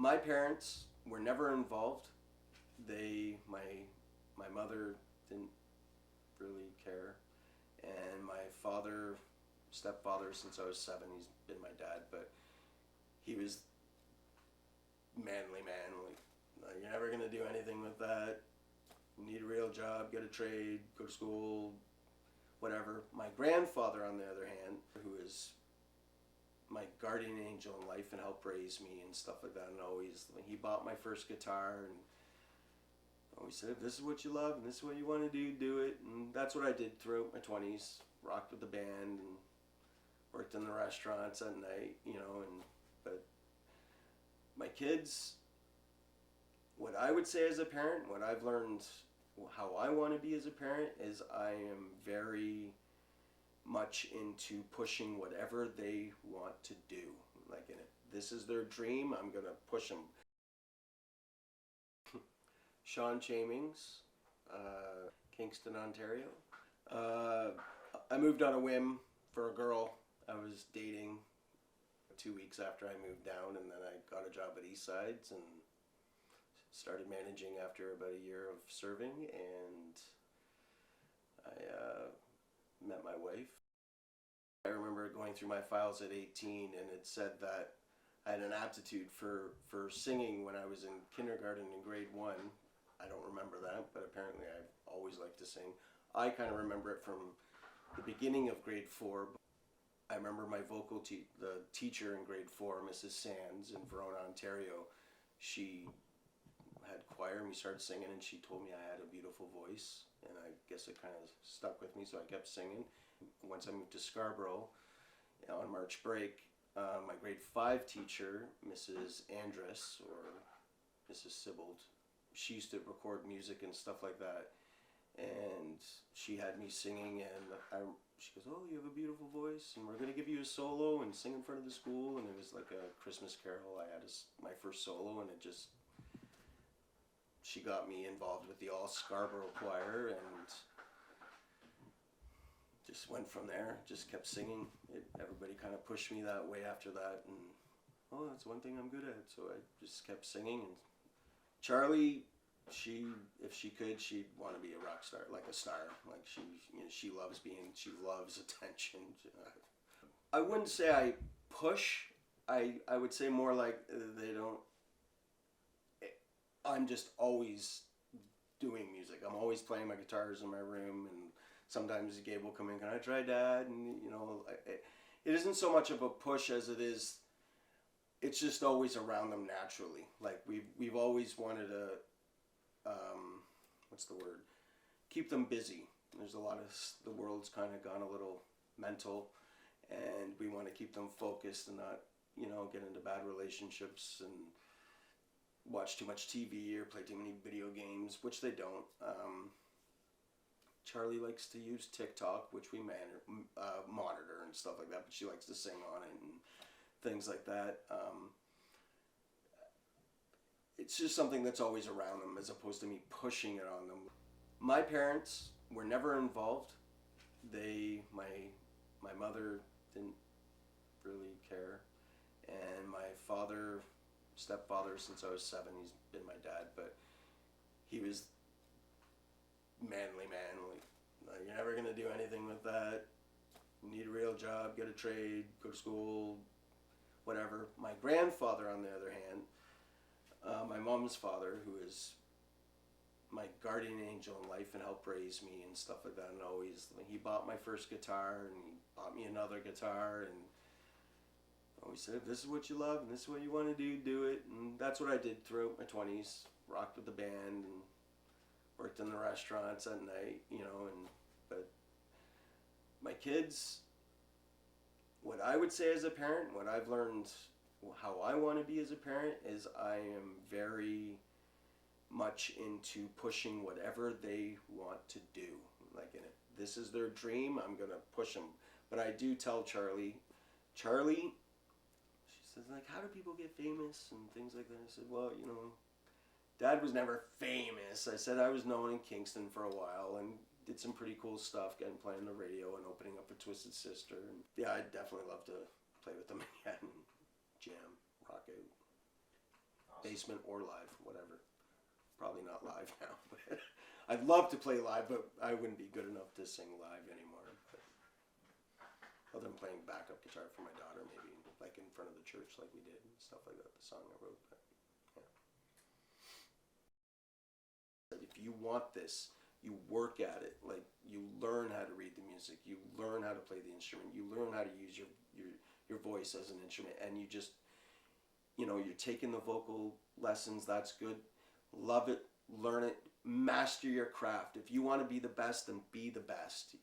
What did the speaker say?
My parents were never involved. My mother didn't really care, and my father, stepfather, since I was 7, he's been my dad, but he was manly man. Like, "No, you're never gonna do anything with that. You need a real job, get a trade, go to school, whatever." My grandfather, on the other hand, who is my guardian angel in life and helped raise me and stuff like that, and always, he bought my first guitar and always said, "If this is what you love and this is what you want to do it." And that's what I did throughout my 20s. Rocked with the band and worked in the restaurants at night, but my kids, what I would say as a parent, what I've learned, how I want to be as a parent, is I am very much into pushing whatever they want to do. Like, if this is their dream, I'm gonna push them. Sean Chamings, Kingston, Ontario. I moved on a whim for a girl I was dating 2 weeks after I moved down, and then I got a job at Eastsides and started managing after about a year of serving, and I met my wife. I remember going through my files at 18, and it said that I had an aptitude for singing when I was in kindergarten in grade 1. I don't remember that, but apparently I've always liked to sing. I kind of remember it from the beginning of grade 4. I remember my the teacher in grade 4, Mrs. Sands in Verona, Ontario, she had choir and we started singing, and she told me I had a beautiful voice, and I guess it kind of stuck with me, so I kept singing. Once I moved to Scarborough on March break, my grade 5 teacher, Mrs. Andress, or Mrs. Sibbald, she used to record music and stuff like that, and she had me singing, and she goes, "Oh, you have a beautiful voice, and we're going to give you a solo and sing in front of the school." And it was like a Christmas carol. I had my first solo, and she got me involved with the All Scarborough Choir, and just went from there, just kept singing. Everybody kind of pushed me that way after that, and that's one thing I'm good at, so I just kept singing. And Charlie, if she could, she'd want to be a rock star, like a star. Like, she loves attention. I wouldn't say I push. I would say more like they don't. I'm just always doing music. I'm always playing my guitars in my room, and sometimes Gabe will come in, "Can I try, Dad?" And it isn't so much of a push as it is. It's just always around them naturally. Like, we've always wanted to, what's the word? Keep them busy. There's a lot of, the world's kind of gone a little mental, and we want to keep them focused and not, get into bad relationships and watch too much TV or play too many video games, which they don't. Charlie likes to use TikTok, which we monitor and stuff like that, but she likes to sing on it and things like that. It's just something that's always around them, as opposed to me pushing it on them. My parents were never involved. My mother didn't really care, and my stepfather, since I was 7, he's been my dad, but he was manly man. Like, "No, you're never gonna do anything with that. You need a real job, get a trade, go to school, whatever." My grandfather, on the other hand, my mom's father, who is my guardian angel in life and helped raise me and stuff like that, and always, he bought my first guitar and he bought me another guitar, and always said, "If this is what you love and this is what you want to do it." And that's what I did throughout my 20s. Rocked with the band and worked in the restaurants at night, but my kids, what I would say as a parent, what I've learned, how I want to be as a parent, is I am very much into pushing whatever they want to do. Like, if this is their dream, I'm going to push them. But I do tell Charlie, she says, like, "How do people get famous?" and things like that. I said, "Well, Dad was never famous." I said I was known in Kingston for a while and did some pretty cool stuff, getting playing on the radio and opening up for Twisted Sister. And yeah, I'd definitely love to play with them again and jam, rock out. basement or live, whatever. Probably not live now. But I'd love to play live, but I wouldn't be good enough to sing live anymore. But other than playing backup guitar for my daughter, maybe like in front of the church, like we did and stuff like that. The song I wrote. But, yeah. If you want this, you work at it. Like you learn how to read the music. You learn how to play the instrument. You learn how to use your voice as an instrument, and you just you're taking the vocal lessons. That's good. Love it. Learn it. Master your craft. If you want to be the best, then be the best.